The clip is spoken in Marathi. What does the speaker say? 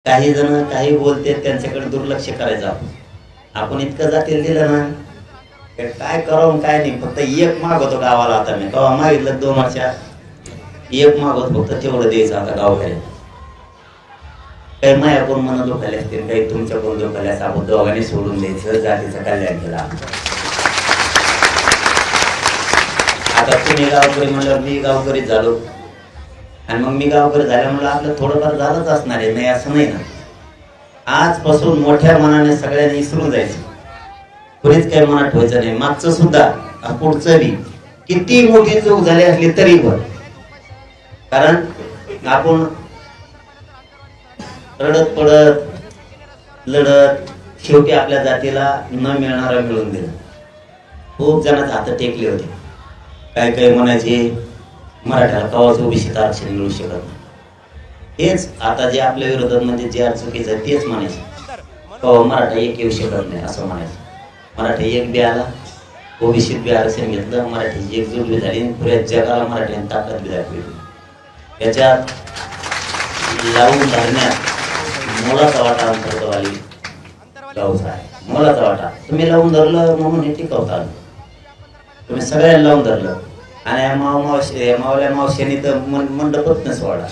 काही जण काही बोलते त्यांच्याकडे दुर्लक्ष करायचं आपण इतकं जातील दिलं ना काय करावं काय नाही. फक्त एक मागवतो गावाला. आता मी गावा मागितलं 2 वर्षात एक मागवत फक्त तेवढं द्यायचं आता गावाकडे. काही माया कोण मन दुखायला असतील काही तुमच्या कोण दुखायला असं आपण दोघांनी सोडून द्यायचं जातीचं कल्याण केलं. आता तुम्ही गावकरी म्हणल्यावर मी गावकरीच झालो आणि मग मी गावकरी झाल्यामुळे आपलं थोडंफार झालंच असणार आहे. नाही असं नाही ना. आजपासून मोठ्या मनाने सगळ्यांनी विसरून जायचं. कुणीच काही मनात ठेवायचं नाही. मागचं सुद्धा पुढचं बी किती मोठी चूक झाली असली तरी पण. कारण आपण रडत पडत लढत शेवटी आपल्या जातीला न मिळणारा मिळून दिलं. खूप जणांचे हात टेकले होते. काय काय म्हणायचे मराठ्याला कवाच ओबीसीत आरक्षण मिळू शकत नाही. हेच आता जे आपल्या विरोधात म्हणजे जे चुकीचं आहे तेच म्हणायचं. कवा मराठा एक येऊ शकत नाही असं म्हणायचं. मराठा एक बी आला ओबीसीत बी आरक्षण घेतलं. मराठीची एकजूट बी झाली. पुऱ्या जगाला मराठ्याने ताकद बी दाखवली. याच्यात लावून धरण्यात मोलाचा वाटा अंतर्गतवाली गावचा आहे. मोलाचा वाटा. तुम्ही लावून धरलं म्हणून हे टिकवता. तुम्ही सगळ्यांना लावून धरलं आणि मावल्या मावश्याने तर मंडपच नस वाढा.